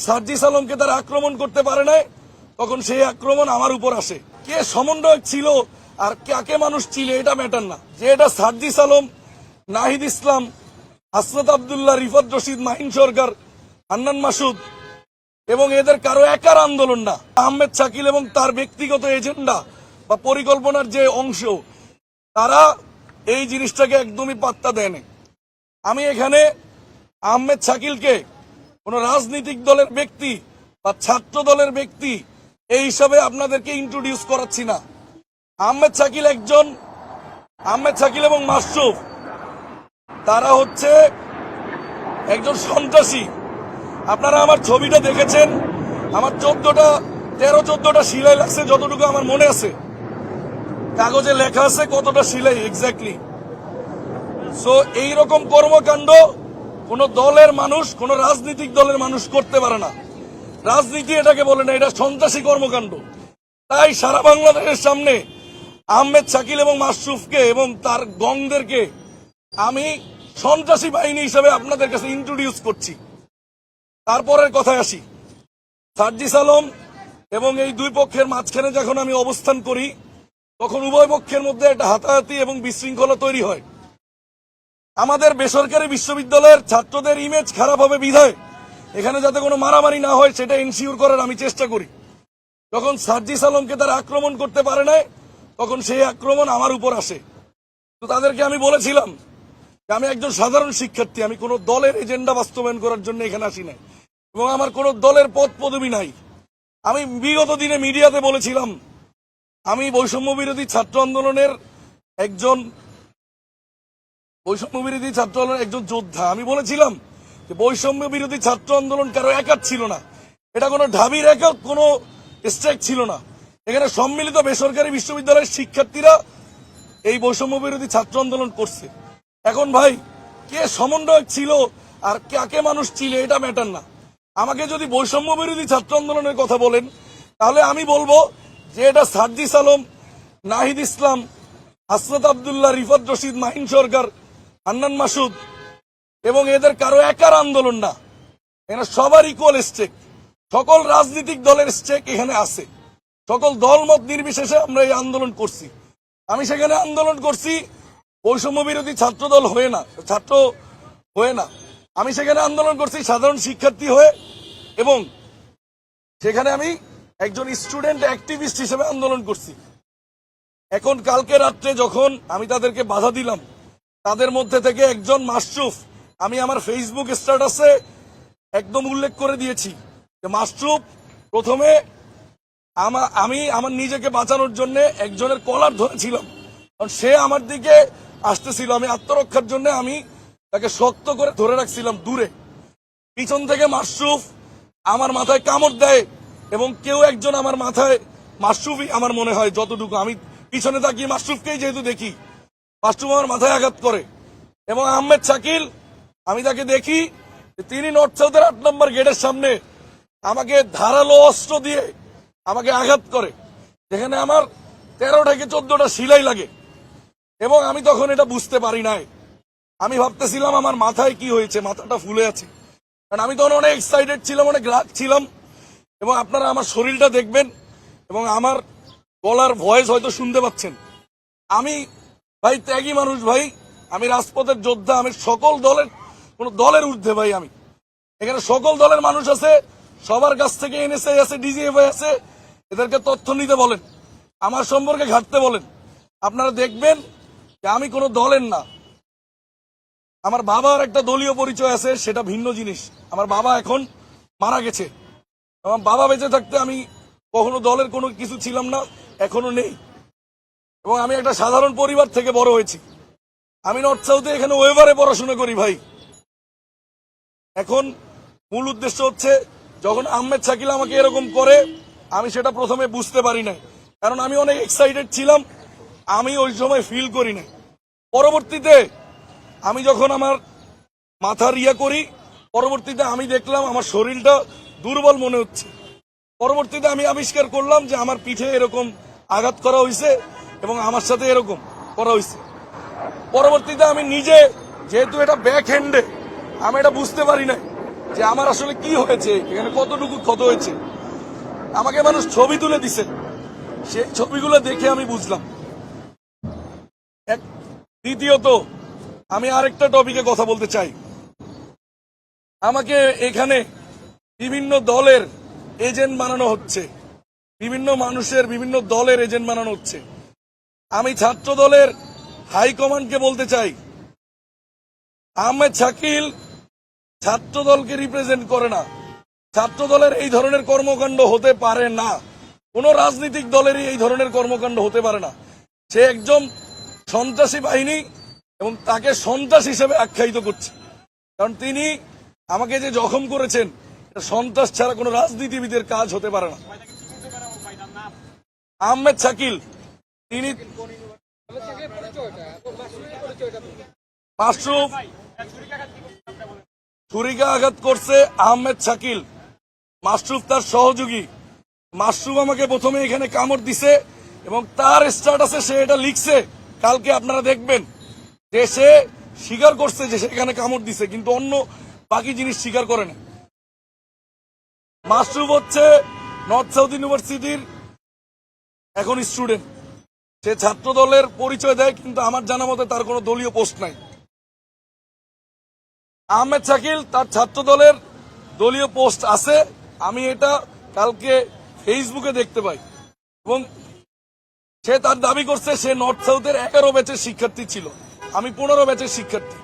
সার্জিস আলমকে তারা আক্রমণ করতে পারে নাই, তখন সেই আক্রমণ আমার উপর আসে। কে সমন্বয়ক ছিল আর কাকে মানুষ ছিল এটা ম্যাটার না। যে এটা সার্জিস আলম, নাহিদ ইসলাম, হাসনাত আব্দুল্লাহ, রিফাত রশিদ, মাহিন সরকার, হান্নান মাসুদ এবং এদের কারো একার আন্দোলন না। আহমেদ শাকিল এবং তার ব্যক্তিগত এজেন্ডা বা পরিকল্পনার যে অংশ, তারা এই জিনিসটাকে একদমই পাত্তা দেয়নি। আমি এখানে আহমেদ শাকিলকে কোন রাজনৈতিক দলের ব্যক্তি বা ছাত্র দলের ব্যক্তি এই হিসাবে আপনাদেরকে ইন্ট্রোডিউস করাচ্ছি না। আহমেদ শাকিল এবং মাসরুফ তারা হচ্ছে একজন সন্ত্রাসী। আপনারা আমার ছবিটা দেখেছেন, আমার 13-14টা সিলাই লাগছে, যতটুকু আমার মনে আছে, কাগজে লেখা আছে কতটা সিলাই এক্স্যাক্টলি। সো এইরকম কর্মকাণ্ড কোন দলের মানুষ, কোন রাজনৈতিক দলের মানুষ করতে পারে না। রাজনীতি এটাকে বলে না, এটা সন্ত্রাসী কর্মকাণ্ড। তাই সারা বাংলাদেশের সামনে আহমেদ শাকিল এবং মাসরুফকে এবং তার গংদেরকে আমি সন্ত্রাসী বাহিনী হিসেবে আপনাদের কাছে ইন্ট্রোডিউস করছি। তারপরের কথায় আসি। সার্জিস আলম এবং এই দুই পক্ষের মাঝখানে যখন আমি অবস্থান করি, তখন উভয় পক্ষের মধ্যে একটা হাতাহাতি এবং বিশৃঙ্খলা তৈরি হয়। আমাদের বেসরকারি বিশ্ববিদ্যালয়ের ছাত্রদের ইমেজ খারাপ হবে বিধায় এখানে যাতে কোনো মারামারি না হয় সেটা এনশিওর করার আমি চেষ্টা করি। যখন সার্জিস আলমকে তারা আক্রমণ করতে পারে নাই, তখন সেই আক্রমণ আমার উপর আসে। তো তাদেরকে আমি বলেছিলাম যে আমি একজন সাধারণ শিক্ষার্থী, আমি কোনো দলের এজেন্ডা বাস্তবায়ন করার জন্য এখানে আসি নাই এবং আমার কোনো দলের পদ পদবি নাই। আমি বিগত দিনে মিডিয়াতে বলেছিলাম আমি বৈষম্য বিরোধী ছাত্র আন্দোলনের একজন যোদ্ধা। আমি বলেছিলাম যে বৈষম্য বিরোধী ছাত্র আন্দোলন কারো একার ছিল না, এটা কোনো ঢাবির একক কোনো স্ট্রাইক ছিল না। এখানে সম্মিলিত বেসরকারি বিশ্ববিদ্যালয়ের শিক্ষার্থীরা এই বৈষম্য বিরোধী ছাত্র আন্দোলন করছে। এখন ভাই, কে সমন্বয়ক ছিল আর কাকে মানুষ ছিল এটা ম্যাটার না। আমাকে যদি বৈষম্য বিরোধী ছাত্র আন্দোলনের কথা বলেন, তাহলে আমি বলবো যে এটা সার্জিস আলম, নাহিদ ইসলাম, হাসনাত আব্দুল্লাহ, রিফাত রশিদ, মাহিন সরকার, হান্নান মাসুদ এবং এদের কারো একার আন্দোলন না। এখানে সবার ইকুয়াল স্টেক, সকল রাজনৈতিক দলের স্টেক এখানে আছে। সকল দলমত নির্বিশেষে আমরা এই আন্দোলন করছি। আমি সেখানে আন্দোলন করছি বৈষম্য বিরোধী ছাত্র দল ছাত্র হয়ে না। আমি সেখানে আন্দোলন করছি সাধারণ শিক্ষার্থী হয়ে, এবং সেখানে আমি একজন স্টুডেন্ট অ্যাক্টিভিস্ট হিসেবে আন্দোলন করছি। এখন কালকে রাত্রে যখন আমি তাদেরকে বাধা দিলাম, তাদের মধ্যে থেকে একজন মাসরুফ, আমি আমার ফেসবুক স্ট্যাটাসে একদম উল্লেখ করে দিয়েছি যে মাসরুফ প্রথমে আমি আমার নিজেকে বাঁচানোর জন্য একজনের কলার ধরেছিলাম, কারণ সে আমার দিকে আসতেছিল। আমি আত্মরক্ষার জন্য আমি তাকে শক্ত করে ধরে রাখছিলাম দূরে। পিছন থেকে মাসরুফ আমার মাথায় কামড় দেয় এবং কেউ একজন আমার মাথায়, মাসরুফই আমার মনে হয়, যতটুকু আমি পিছনে তাকিয়ে মাসরুফকেই যেহেতু দেখি, মাসরুফ আমার মাথায় আঘাত করে। এবং আহমেদ শাকিল, আমি তাকে দেখি তিনি নর্থ সাউথের 8 নম্বর গেটের সামনে আমাকে ধারালো অস্ত্র দিয়ে আমাকে আঘাত করে, যেখানে আমার 13 থেকে 14টা সিলাই লাগে। এবং আমি তখন এটা বুঝতে পারি নাই। আমি ভাবতেছিলাম আমার মাথায় কি হয়েছে, মাথাটা ফুলে আছে, কারণ আমি তখন অনেক এক্সাইটেড ছিলাম, অনেক রাগ ছিলাম। এবং আপনারা আমার শরীরটা দেখবেন এবং আমার গলার ভয়েস হয়তো শুনতে পাচ্ছেন। আমি ভাই ত্যাগী মানুষ ভাই, আমি রাজপথের যোদ্ধা, আমি সকল দলের, কোন দলের ঊর্ধ্বে ভাই। আমি এখানে সকল দলের মানুষ আছে, সবার কাছ থেকে এনএসআই আছে, ডিজিএফআই আছে, এদেরকে তথ্য নিতে বলেন, আমার সম্পর্কে ঘাটতে বলেন। আপনারা দেখবেন যে আমি কোনো দলের না। আমার বাবার একটা দলীয় পরিচয় আছে, সেটা ভিন্ন জিনিস। আমার বাবা এখন মারা গেছে। আমার বাবা বেঁচে থাকতে আমি কখনো দলের কোনো কিছু ছিলাম না, এখনো নেই। এবং আমি একটা সাধারণ পরিবার থেকে বড় হয়েছি। আমি নর্থ সাউথে এখানে ওয়েভারে পড়াশোনা করি ভাই। এখন মূল উদ্দেশ্য হচ্ছে, যখন আহমেদ শাকিল আমাকে এরকম করে, আমি সেটা প্রথমে বুঝতে পারি নাই, কারণ আমি অনেক এক্সাইটেড ছিলাম, আমি ওই সময় ফিল করি নাই। পরবর্তীতে আমি যখন আমার মাথার করি, পরবর্তীতে আমি দেখলাম আমার শরীরটা দুর্বল মনে হচ্ছে। পরবর্তীতে আমি আবিষ্কার করলাম যে আমার পিঠে এরকম আঘাত করা হয়েছে এবং আমার সাথে এরকম করা হয়েছে। পরবর্তীতে আমি নিজে, যেহেতু এটা ব্যাক হ্যান্ডে, আমি এটা বুঝতে পারি নাই। যে আমার আসলে কি হয়েছে, এখানে কতটুকু ক্ষত হয়েছে। আমাকে মানুষ ছবি তুলে দিছে, সেই ছবিগুলো দেখে আমি বুঝলাম। দ্বিতীয়ত আমি আরেকটা টপিকে কথা বলতে চাই। আমাকে এখানে বিভিন্ন দলের এজেন্ট বানানো হচ্ছে, বিভিন্ন মানুষের বিভিন্ন দলের এজেন্ট বানানো হচ্ছে। আমি ছাত্র দলের হাইকমান্ডকে বলতে চাই, আহমেদ শাকিল ছাত্র দলকে রিপ্রেজেন্ট করে না। ছাত্র দলের এই ধরনের কর্মকাণ্ড হতে পারে না, কোন রাজনৈতিক দলেরই এই ধরনের কর্মকাণ্ড হতে পারে না। সে একজন সন্ত্রাসী বাহিনী এবং তাকে সন্ত্রাস হিসেবে আখ্যায়িত করছে, কারণ তিনি আমাকে যে জখম করেছেন, সন্ত্রাস ছাড়া কোনো রাজনীতিবিদের কাজ হতে পারে না। আহমেদ শাকিল তিনি মাশরুফ ছুরিকা আঘাত করছে আহমেদ শাকিল, মাশরুফ তার সহযোগী। মাশরুফ আমাকে প্রথমে এখানে কামড় দিছে এবং তার স্ট্যাটাসে সে এটা লিখছে, কালকে আপনারা দেখবেন যে সে স্বীকার করছে যে সেখানে কামড় দিছে, কিন্তু অন্য বাকি জিনিস স্বীকার করে না। মাশরুফ হচ্ছে নর্থ সাউথ ইউনিভার্সিটির এখন স্টুডেন্ট। সে ছাত্র দলের পরিচয় দেয়, কিন্তু আমার জানা মতে তার কোনো দলীয় পোস্ট নাই। আহমেদ শাকিল তার ছাত্র দলের দলীয় পোস্ট আছে, আমি এটা কালকে ফেসবুকে দেখতে পাই। এবং সে তার দাবি করছে সে নর্থ সাউথের 11 ব্যাচের শিক্ষার্থী ছিল, আমি 15 ব্যাচের শিক্ষার্থী।